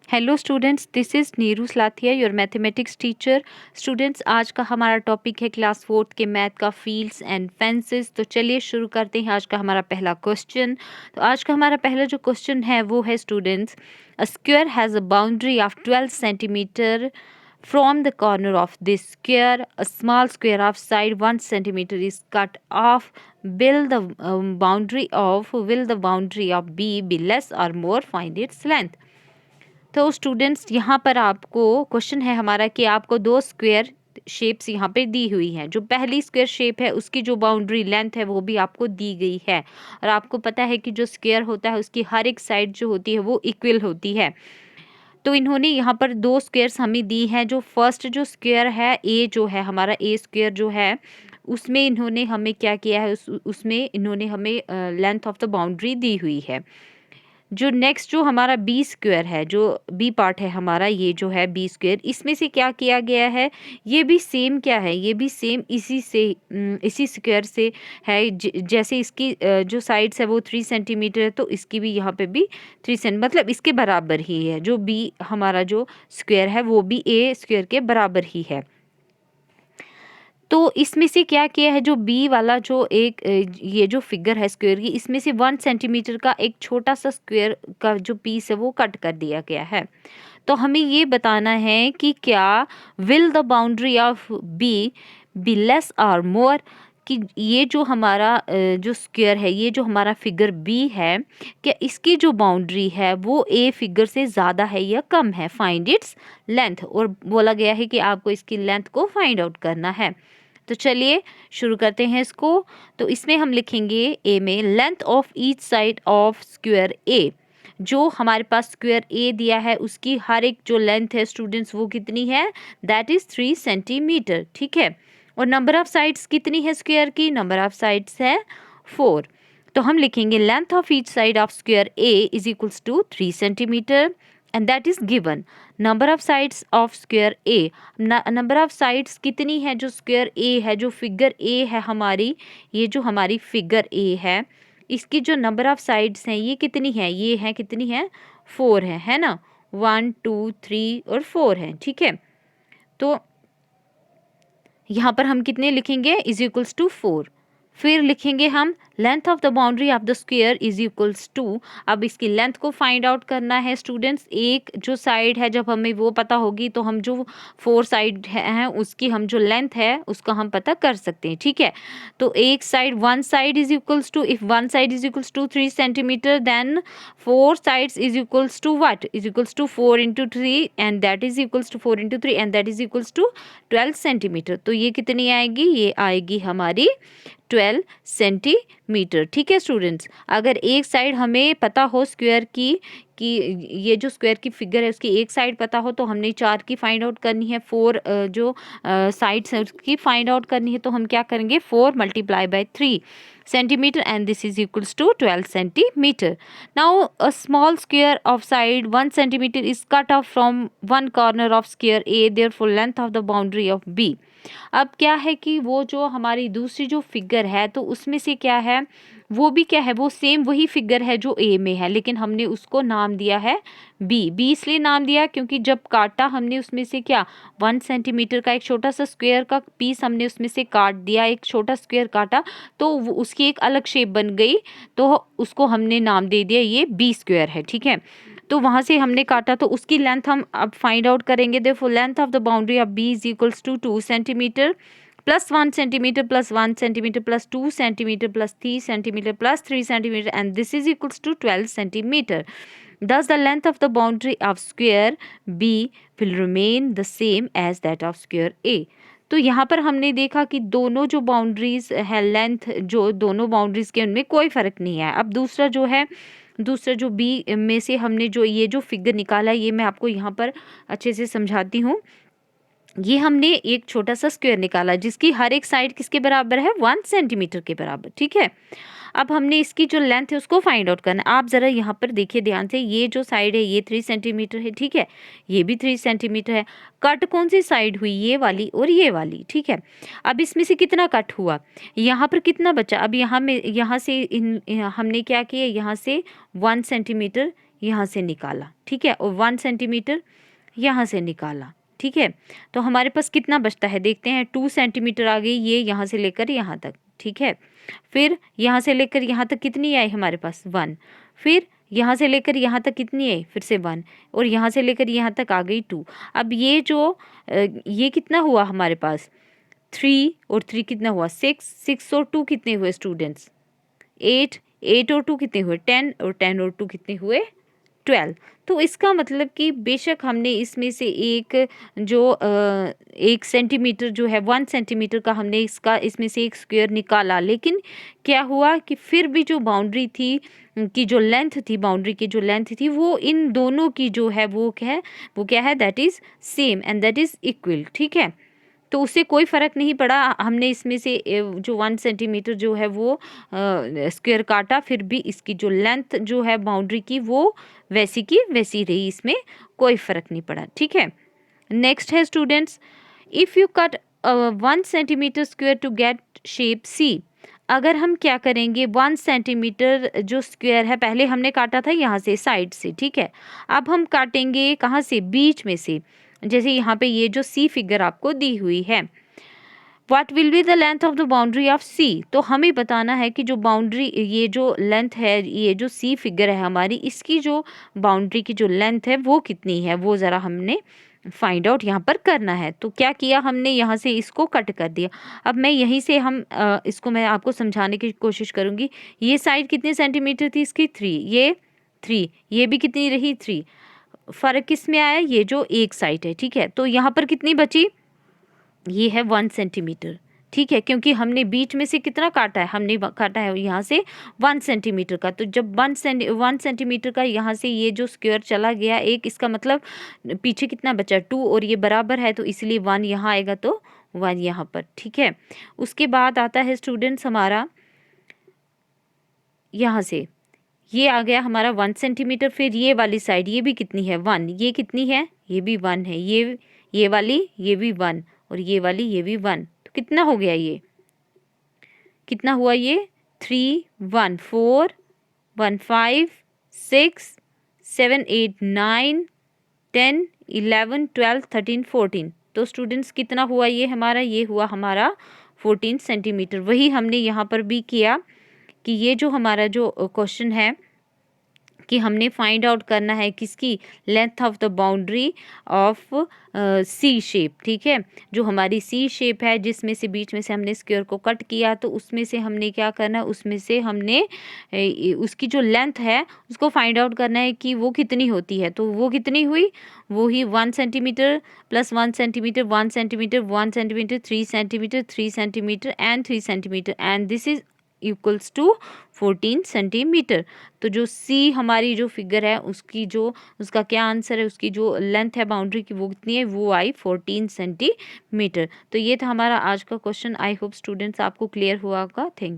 Hello students, this is Neeru Salathia, your mathematics teacher. Students, आज का हमारा टॉपिक है क्लास 4th के मैथ का फील्ड्स एंड फेंसेस। तो चलिए शुरू करते हैं आज का हमारा पहला क्वेश्चन। तो आज का हमारा पहला जो क्वेश्चन है वो है students, a square has a boundary of 12 centimetre from the corner of this square. A small square of side 1 centimeter is cut off. Will the boundary of B be less or more? Find its length. तो students, यहाँ पर आपको question है हमारा कि आपको दो square shapes यहाँ पे दी हुई हैं। जो पहली स्क्वायर शेप है उसकी जो बाउंड्री लेंथ है वो भी आपको दी गई है, और आपको पता है कि जो स्क्वायर होता है उसकी हर एक साइड जो होती है वो इक्वल होती है। तो इन्होंने यहाँ पर दो स्क्वायर्स हमें दी हैं। जो फर्स्ट जो स्क्वायर है ए, जो है हमारा ए स्क्वायर जो है, उसमें इन्होंने हमें क्या किया है, उसमें इन्होंने हमें लेंथ ऑफ द बाउंड्री दी हुई है। जो नेक्स्ट जो हमारा बी स्क्वायर है, जो बी पार्ट है हमारा, ये जो है बी स्क्वायर, इसमें से क्या किया गया है, ये भी सेम क्या है, ये भी सेम इसी स्क्वायर से है। जैसे इसकी जो साइड्स है वो 3 सेंटीमीटर है, तो इसकी भी यहाँ पे भी 3 सेंट, मतलब इसके बराबर ही है। जो बी हमारा जो स्क्वायर है वो भी ए स्क्वायर के बराबर ही है। तो इसमें से क्या किया है, जो बी वाला जो एक ये जो फिगर है स्क्वायर की, इसमें से 1 सेंटीमीटर का एक छोटा सा स्क्वायर का जो पीस है वो कट कर दिया गया है। तो हमें ये बताना है कि क्या will the boundary of be less और मोर, कि ये जो हमारा जो स्क्वायर है, ये जो हमारा फिगर बी है, क्या इसकी जो बाउंड्री है वो ए फिगर से ज़्यादा है या कम है। फाइंड इट्स लेंथ, और बोला गया है कि आपको इसकी लेंथ को फाइंड आउट करना है। तो चलिए शुरू करते हैं इसको। तो इसमें हम लिखेंगे ए में length of each side of square A. जो हमारे पास स्क्वायर ए दिया है उसकी हर एक जो लेंथ है स्टूडेंट्स वो कितनी है, दैट इज 3 सेंटीमीटर। ठीक है, और नंबर ऑफ साइड्स कितनी है स्क्वायर की, नंबर ऑफ साइड्स है 4। तो हम लिखेंगे length of each side of square A is equals to 3 centimeter, and that is given. Number of sides of square A, number of sides कितनी है जो स्क्वायर ए है, जो फिगर ए है हमारी, ये जो हमारी फिगर ए है, इसकी जो नंबर ऑफ साइड्स हैं ये कितनी है, ये है कितनी है, 4 है ना। 1 2 3 और 4 है। ठीक है, तो यहाँ पर हम कितने लिखेंगे, इज इक्वल्स टू 4। फिर लिखेंगे हम length of the boundary of the square is equals to. अब इसकी लेंथ को फाइंड आउट करना है स्टूडेंट्स। एक जो साइड है, जब हमें वो पता होगी तो हम जो 4 साइड हैं उसकी हम जो लेंथ है उसका हम पता कर सकते हैं। ठीक है, तो एक side, one side is equals to, if one side is equals to 3 centimeter, then 4 sides is equals to what, is equals to 4 into 3, and that is equals to 4 into 3, and that is equals to 12 centimeter. तो ये कितनी आएगी, ये आएगी हमारी 12 centimetre. ठीक है students, अगर एक साइड हमें पता हो स्क्वायर की, कि ये जो स्क्वायर की फिगर है उसकी एक साइड पता हो, तो हमने 4 की फाइंड आउट करनी है, 4 जो साइड्स है उसकी फाइंड आउट करनी है, तो हम क्या करेंगे, 4 multiply by 3 centimeter, and this is equals to 12 centimeter. Now a small square of side 1 centimeter is cut off from one corner of square A, therefore length of the boundary of B. अब क्या है कि वो जो हमारी दूसरी जो figure है, तो उसमें से क्या है, वो भी क्या है, वो सेम वही फिगर है जो ए में है, लेकिन हमने उसको नाम दिया है बी इसलिए नाम दिया क्योंकि जब काटा हमने उसमें से क्या, 1 सेंटीमीटर का एक छोटा सा स्क्वायर का पीस हमने उसमें से काट दिया, एक छोटा स्क्वायर काटा, तो उसकी एक अलग शेप बन गई, तो उसको हमने नाम दे दिया ये बी स्क्वायर है। ठीक है, तो वहाँ से हमने काटा, तो उसकी लेंथ हम अब फाइंड आउट करेंगे। Therefore length of the boundary of B is equals to 2 centimeter plus 1 centimeter plus 1 centimeter plus 2 centimeter plus 3 centimeter plus 3 centimeter, and this is equals to 12 centimeter. Thus the length of the boundary of square B will remain the same as that of square A. तो यहाँ पर हमने देखा कि दोनों जो boundaries है, length जो दोनों बाउंड्रीज के उनमें कोई फ़र्क नहीं है। अब दूसरा जो बी में से हमने जो ये जो फिगर निकाला, ये मैं आपको यहाँ पर अच्छे से समझाती हूँ। ये हमने एक छोटा सा स्क्वायर निकाला जिसकी हर एक साइड किसके बराबर है, 1 सेंटीमीटर के बराबर। ठीक है, अब हमने इसकी जो लेंथ है उसको फाइंड आउट करना है। आप ज़रा यहाँ पर देखिए ध्यान से, ये जो साइड है ये 3 सेंटीमीटर है। ठीक है, ये भी 3 सेंटीमीटर है। कट कौन सी साइड हुई, ये वाली और ये वाली। ठीक है, अब इसमें से कितना कट हुआ, यहाँ पर कितना बचा, अब यहाँ से हमने क्या किया, यहाँ से 1 सेंटीमीटर यहाँ से निकाला, ठीक है, और 1 सेंटीमीटर यहाँ से निकाला, ठीक है। तो हमारे पास कितना बचता है देखते हैं, 2 सेंटीमीटर आ गई ये यहाँ से लेकर यहाँ तक, ठीक है। फिर यहाँ से लेकर यहाँ तक कितनी आई हमारे पास 1, फिर यहाँ से लेकर यहाँ तक कितनी आई फिर से 1, और यहाँ से लेकर यहाँ तक आ गई 2। अब ये जो ये कितना हुआ हमारे पास 3 और 3 कितना हुआ 6, 6 और 2 कितने हुए स्टूडेंट्स 8, 8 और 2 कितने हुए 10, और 10 और 2 कितने हुए 12। तो इसका मतलब कि बेशक हमने इसमें से एक जो 1 सेंटीमीटर जो है 1 सेंटीमीटर का हमने इसमें से एक स्क्वायर निकाला, लेकिन क्या हुआ कि फिर भी जो बाउंड्री थी की जो लेंथ थी, बाउंड्री की जो लेंथ थी वो इन दोनों की जो है वो क्या है that is same and that is equal, ठीक है। तो उससे कोई फ़र्क नहीं पड़ा, हमने इसमें से जो 1 सेंटीमीटर जो है वो स्क्वायर काटा, फिर भी इसकी जो लेंथ जो है बाउंड्री की वो वैसी की वैसी रही, इसमें कोई फ़र्क नहीं पड़ा, ठीक है। नेक्स्ट है students, if you cut 1 centimetre square to get shape C. अगर हम क्या करेंगे 1 सेंटीमीटर जो स्क्वायर है, पहले हमने काटा था यहाँ से साइड से, ठीक है, अब हम काटेंगे कहाँ से, बीच में से। जैसे यहाँ पे ये जो सी फिगर आपको दी हुई है, what will be the length of the boundary of C. तो हमें बताना है कि जो बाउंड्री, ये जो लेंथ है, ये जो सी फिगर है हमारी, इसकी जो बाउंड्री की जो लेंथ है वो कितनी है, वो ज़रा हमने फाइंड आउट यहाँ पर करना है। तो क्या किया हमने, यहाँ से इसको कट कर दिया। अब मैं यहीं से इसको मैं आपको समझाने की कोशिश करूँगी। ये साइड कितने सेंटीमीटर थी इसकी 3, ये 3, ये भी कितनी रही 3। फ़र्क किस में आया, ये जो एक साइड है, ठीक है। तो यहाँ पर कितनी बची, ये है 1 सेंटीमीटर, ठीक है, क्योंकि हमने बीच में से कितना काटा है, हमने काटा है यहाँ से 1 सेंटीमीटर का। तो जब 1 सेंटीमीटर का यहाँ से ये जो स्क्वायर चला गया एक, इसका मतलब पीछे कितना बचा 2, और ये बराबर है तो इसलिए 1 यहाँ आएगा, तो 1 यहाँ पर, ठीक है। उसके बाद आता है स्टूडेंट्स हमारा यहाँ से ये आ गया हमारा 1 सेंटीमीटर। फिर ये वाली साइड, ये भी कितनी है 1, ये कितनी है, ये भी 1 है, ये वाली ये भी 1, और ये वाली ये भी 1। तो कितना हो गया, ये कितना हुआ, ये 3 1 4 1 5 6 7 8 9 10 11 12 13 14। तो स्टूडेंट्स कितना हुआ ये हमारा, ये हुआ हमारा 14 सेंटीमीटर। वही हमने यहाँ पर भी किया कि ये जो हमारा जो क्वेश्चन है कि हमने फाइंड आउट करना है किसकी, length of the boundary of C shape, ठीक है। जो हमारी सी शेप है जिसमें से बीच में से हमने स्क्वायर को कट किया, तो उसमें से हमने क्या करना है, उसमें से हमने उसकी जो लेंथ है उसको फाइंड आउट करना है कि वो कितनी होती है। तो वो कितनी हुई, वो ही 1 centimeter plus 1 centimeter 1 centimeter 1 centimeter 3 centimeter 3 centimeter and 3 centimeter, and this is equals to 14 centimeter. तो जो सी हमारी जो फिगर है उसकी जो उसका क्या आंसर है, उसकी जो लेंथ है बाउंड्री की वो कितनी है, वो आई 14 सेंटीमीटर। तो ये था हमारा आज का क्वेश्चन। आई होप स्टूडेंट्स आपको क्लियर हुआ होगा। थैंक